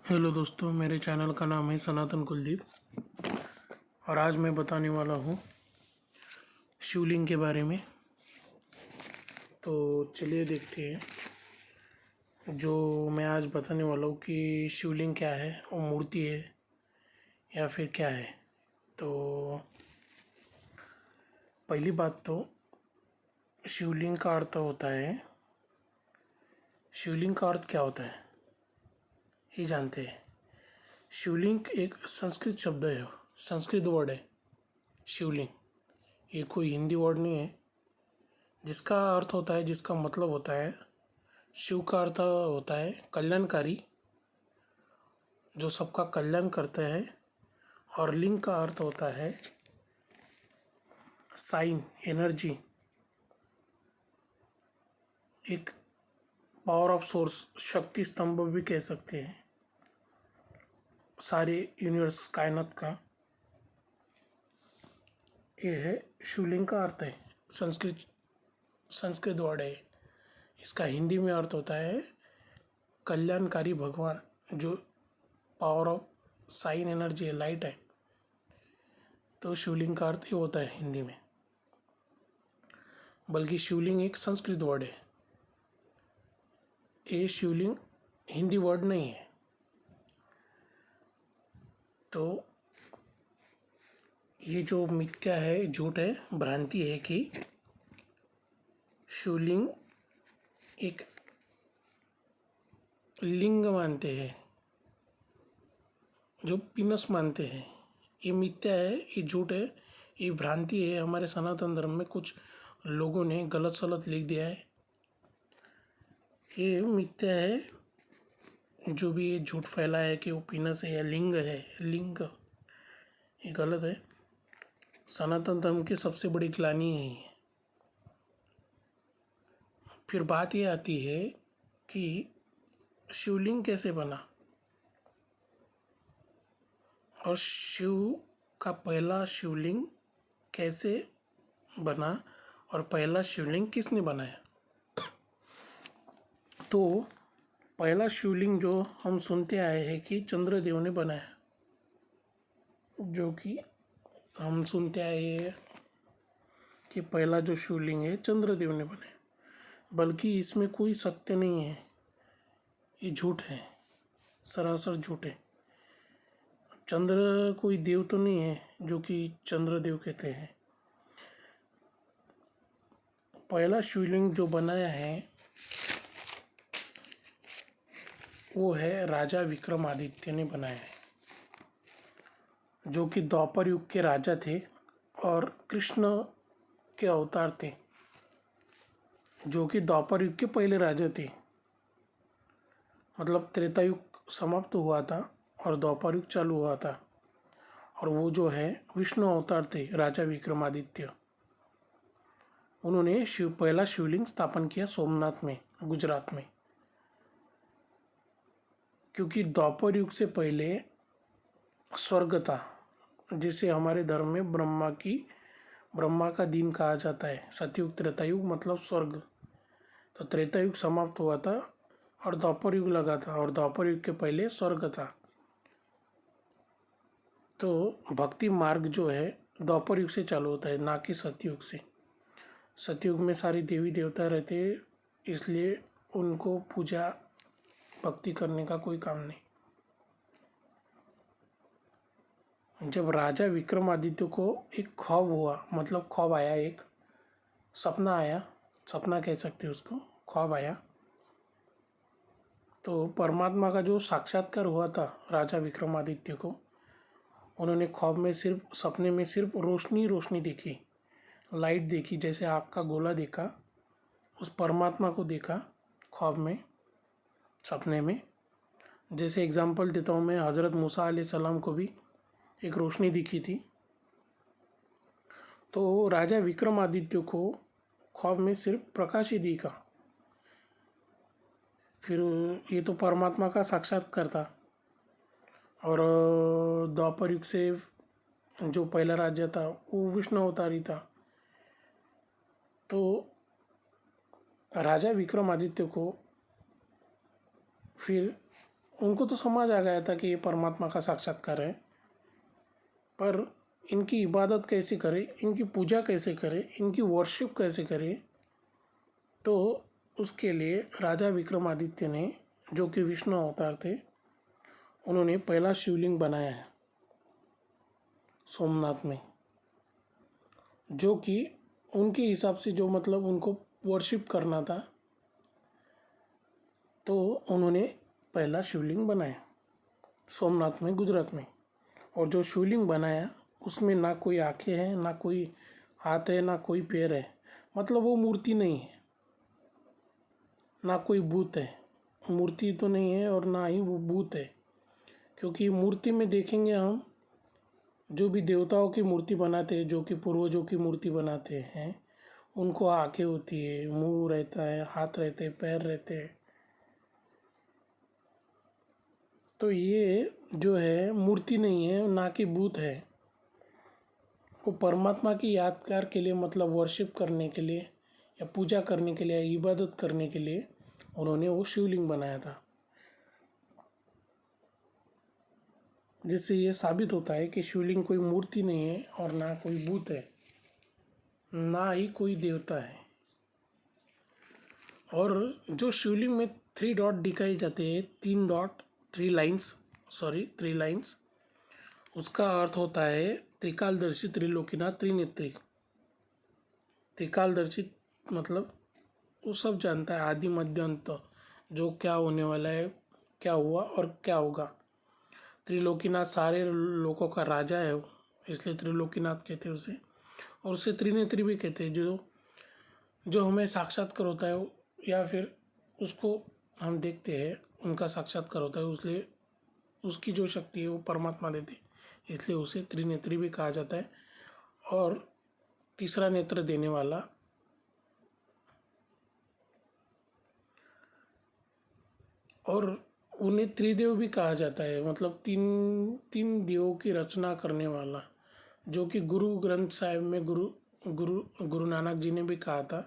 Hello दोस्तों, मेरे channel का नाम है सनातन कुलदीप और आज मैं बताने वाला हूँ शिवलिंग के बारे में। तो चलिए देखते हैं जो मैं आज बताने वाला हूँ कि शिवलिंग क्या है, वो मूर्ति है या फिर क्या है। तो पहली बात तो शिवलिंग का अर्थ होता है, शिवलिंग का अर्थ क्या होता है ये जानते हैं। शिवलिंग एक संस्कृत शब्द है, संस्कृत वर्ड है शिवलिंग। ये कोई हिंदी वर्ड नहीं है। जिसका अर्थ होता है, जिसका मतलब होता है, शिव का अर्थ होता है कल्याणकारी, जो सबका कल्याण करता है। और लिंग का अर्थ होता है साइन, एनर्जी, एक पावर ऑफ सोर्स, शक्ति स्तंभ भी कह सकते हैं सारे यूनिवर्स कायनात का। ये है शिवलिंग का अर्थ है। संस्कृत वर्ड है। इसका हिंदी में अर्थ होता है कल्याणकारी भगवान, जो पावर ऑफ साइन एनर्जी है, लाइट है। तो शिवलिंग का अर्थ ये होता है हिंदी में। बल्कि शिवलिंग एक संस्कृत वर्ड है, ये शिवलिंग हिंदी वर्ड नहीं है। तो ये जो मिथ्या है, झूठ है, भ्रांति है कि शिवलिंग एक लिंग मानते हैं, जो पीनस मानते हैं, ये मिथ्या है, ये झूठ है, ये भ्रांति है। हमारे सनातन धर्म में कुछ लोगों ने गलत सलत लिख दिया है। ये मिथ्या है, जो भी ये झूठ फैला है कि वो पीनस है या लिंग है, लिंग, ये गलत है। सनातन धर्म की सबसे बड़ी ग्लानि है ये। फिर बात ये आती है कि शिवलिंग कैसे बना और शिव का पहला शिवलिंग कैसे बना और पहला शिवलिंग किसने बनाया। तो पहला शिवलिंग जो हम सुनते आए हैं कि चंद्रदेव ने बनाया, जो कि हम सुनते आए हैं कि पहला जो शिवलिंग है चंद्रदेव ने बनाया। बल्कि इसमें कोई सत्य नहीं है, ये झूठ है, सरासर झूठ है। चंद्र कोई देव तो नहीं है जो कि चंद्रदेव कहते हैं। पहला शिवलिंग जो बनाया है वो है राजा विक्रमादित्य ने बनाया है, जो कि द्वापर युग के राजा थे और कृष्ण के अवतार थे, जो कि द्वापर युग के पहले राजा थे। मतलब त्रेता युग समाप्त हुआ था और द्वापर युग चालू हुआ था। और वो जो है विष्णु अवतार थे, राजा विक्रमादित्य। उन्होंने पहला शिवलिंग स्थापन किया सोमनाथ में, गुजरात में। क्योंकि द्वापर युग से पहले स्वर्ग था, जिसे हमारे धर्म में ब्रह्मा का दिन कहा जाता है। सतयुग, त्रेता युग मतलब स्वर्ग। तो त्रेता युग समाप्त हुआ था और द्वापर युग लगा था, और द्वापर युग के पहले स्वर्ग था। तो भक्ति मार्ग जो है द्वापर युग से चालू होता है, ना कि सतयुग से। सतयुग में सारी देवी देवता रहते, इसलिए उनको पूजा भक्ति करने का कोई काम नहीं। जब राजा विक्रमादित्य को एक ख्वाब हुआ, मतलब ख्वाब आया, एक सपना आया, सपना कह सकते हैं उसको, ख्वाब आया। तो परमात्मा का जो साक्षात्कार हुआ था राजा विक्रमादित्य को, उन्होंने ख्वाब में सिर्फ, सपने में सिर्फ रोशनी रोशनी देखी, लाइट देखी, जैसे आग का गोला देखा। उस परमात्मा को देखा ख्वाब में, सपने में। जैसे एग्जाम्पल देता हूँ मैं, हज़रत मूसा अलैहिस्सलाम को भी एक रोशनी दिखी थी। तो राजा विक्रमादित्य को ख्वाब में सिर्फ प्रकाश ही दिखा। फिर ये तो परमात्मा का साक्षात्कार था। और द्वापर युग से जो पहला राज्य था वो विष्णु अवतारी था। तो राजा विक्रमादित्य को फिर उनको तो समझ आ गया था कि ये परमात्मा का साक्षात्कार है, पर इनकी इबादत कैसे करें, इनकी पूजा कैसे करें, इनकी वर्शिप कैसे करें, तो उसके लिए राजा विक्रमादित्य ने, जो कि विष्णु अवतार थे, उन्होंने पहला शिवलिंग बनाया है सोमनाथ में, जो कि उनके हिसाब से जो मतलब उनको वर्शिप करना था, तो उन्होंने पहला शिवलिंग बनाया सोमनाथ में, गुजरात में। और जो शिवलिंग बनाया उसमें ना कोई आंखें हैं, ना कोई हाथ है, ना कोई पैर है, मतलब वो मूर्ति नहीं है, ना कोई भूत है। मूर्ति तो नहीं है और ना ही वो भूत है, क्योंकि मूर्ति में देखेंगे हम, जो भी देवताओं की मूर्ति बनाते हैं, जो कि पूर्वजों की मूर्ति बनाते हैं, उनको आंखें होती है, मुंह रहता है, हाथ रहते हैं, पैर रहते हैं। तो ये जो है मूर्ति नहीं है, ना कि भूत है। वो परमात्मा की यादगार के लिए, मतलब वर्शिप करने के लिए या पूजा करने के लिए, इबादत करने के लिए उन्होंने वो शिवलिंग बनाया था। जिससे ये साबित होता है कि शिवलिंग कोई मूर्ति नहीं है और ना कोई भूत है, ना ही कोई देवता है। और जो शिवलिंग में 3 डॉट दिखाए जाते हैं, 3 डॉट, 3 लाइन्स, उसका अर्थ होता है त्रिकालदर्शी, त्रिलोकीनाथ, त्रिनेत्री। त्रिकालदर्शी मतलब वो सब जानता है, आदि मध्य अंत, जो क्या होने वाला है, क्या हुआ और क्या होगा। त्रिलोकीनाथ सारे लोकों का राजा है, इसलिए त्रिलोकीनाथ कहते हैं उसे। और उसे त्रिनेत्री भी कहते हैं, जो हमें साक्षात्कार होता है, या फिर उसको हम देखते हैं, उनका साक्षात्कार होता है, इसलिए उसकी जो शक्ति है वो परमात्मा देते हैं, इसलिए उसे त्रिनेत्री भी कहा जाता है। और तीसरा नेत्र देने वाला, और उन्हें त्रिदेव भी कहा जाता है, मतलब तीन देवों की रचना करने वाला, जो कि गुरु ग्रंथ साहिब में गुरु नानक जी ने भी कहा था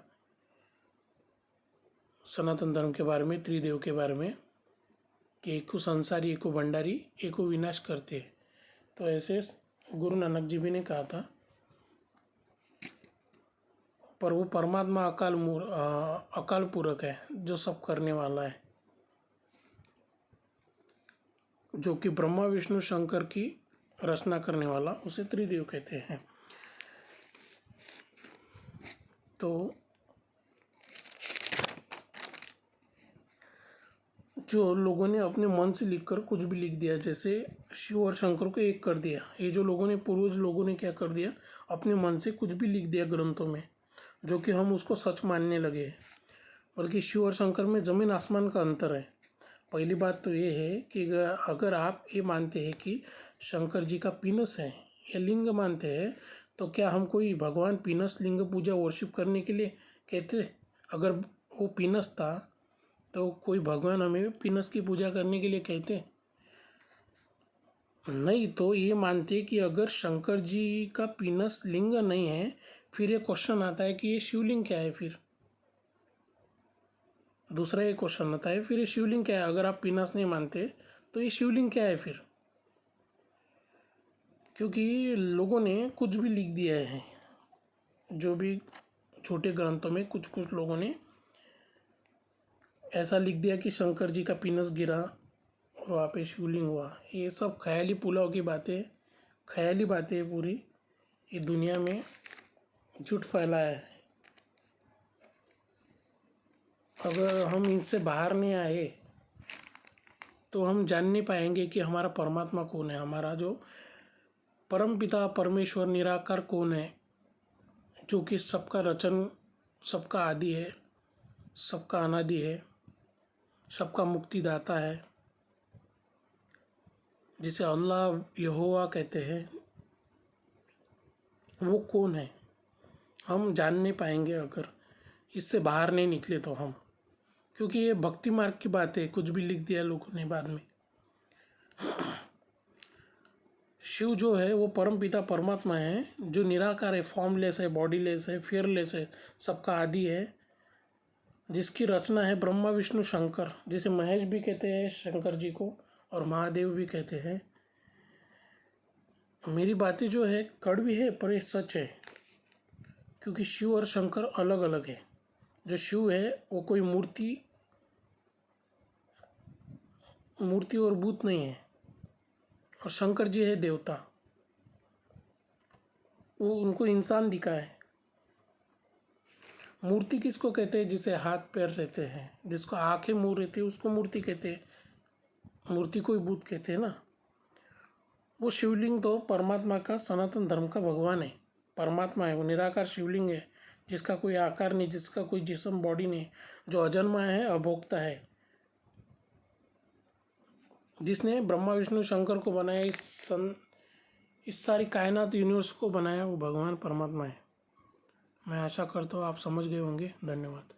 सनातन धर्म के बारे में, त्रिदेव के बारे में, कि एको संसारी, एको भंडारी, एको विनाश करते। तो ऐसे गुरु नानक जी भी ने कहा था। पर वो परमात्मा अकाल पूरक है, जो सब करने वाला है, जो कि ब्रह्मा विष्णु शंकर की रचना करने वाला, उसे त्रिदेव कहते हैं। तो जो लोगों ने अपने मन से लिखकर कुछ भी लिख दिया, जैसे शिव और शंकर को एक कर दिया, ये जो लोगों ने, पूर्वज लोगों ने क्या कर दिया, अपने मन से कुछ भी लिख दिया ग्रंथों में, जो कि हम उसको सच मानने लगे। बल्कि शिव और शंकर में ज़मीन आसमान का अंतर है। पहली बात तो ये है कि अगर आप ये मानते हैं कि शंकर जी का पीनस है या लिंग मानते हैं, तो क्या हम कोई भगवान पीनस लिंग पूजा वर्शिप करने के लिए कहते? अगर वो पीनस था तो कोई भगवान हमें पीनस की पूजा करने के लिए कहते? नहीं। तो ये मानते कि अगर शंकर जी का पीनस लिंग नहीं है, फिर ये क्वेश्चन आता है कि ये शिवलिंग क्या है। फिर दूसरा एक क्वेश्चन आता है, फिर ये शिवलिंग क्या है? अगर आप पीनस नहीं मानते तो ये शिवलिंग क्या है फिर? क्योंकि लोगों ने कुछ भी लिख दिया है, जो भी छोटे ग्रंथों में कुछ लोगों ने ऐसा लिख दिया कि शंकर जी का पीनस गिरा और वहाँ पे शिवलिंग हुआ। ये सब ख्याली पुलाव की बातें, ख्याली बातें पूरी। ये दुनिया में झूठ फैलाया है। अगर हम इनसे बाहर नहीं आए तो हम जान नहीं पाएंगे कि हमारा परमात्मा कौन है, हमारा जो परम पिता परमेश्वर निराकार कौन है, जो कि सबका रचन, सबका आदि है, सबका अनादि है, सबका मुक्तिदाता है, जिसे अल्लाह यहोवा कहते हैं। वो कौन है हम जान नहीं पाएंगे अगर इससे बाहर नहीं निकले तो हम, क्योंकि ये भक्ति मार्ग की बात है, कुछ भी लिख दिया लोगों ने बाद में। शिव जो है वो परम पिता परमात्मा है, जो निराकार है, फॉर्मलेस है, बॉडीलेस है, फियरलेस है, सबका आदि है, जिसकी रचना है ब्रह्मा विष्णु शंकर, जिसे महेश भी कहते हैं शंकर जी को और महादेव भी कहते हैं। मेरी बातें जो है कड़वी है पर ये सच है, क्योंकि शिव और शंकर अलग अलग है। जो शिव है वो कोई मूर्ति और भूत नहीं है, और शंकर जी है देवता। वो उनको इंसान दिखा है। मूर्ति किसको कहते हैं? जिसे हाथ पैर रहते हैं, जिसको आंखें मुंह रहती है उसको मूर्ति कहते हैं। मूर्ति को ही भूत कहते हैं ना। वो शिवलिंग तो परमात्मा का, सनातन धर्म का भगवान है, परमात्मा है। वो निराकार शिवलिंग है, जिसका कोई आकार नहीं, जिसका कोई जिस्म बॉडी नहीं, जो अजन्मा है, अभोक्ता है। जिसने ब्रह्मा विष्णु शंकर को बनाया, इस सारी कायनात यूनिवर्स को बनाया, वो भगवान परमात्मा है। मैं आशा करता हूँ आप समझ गए होंगे। धन्यवाद।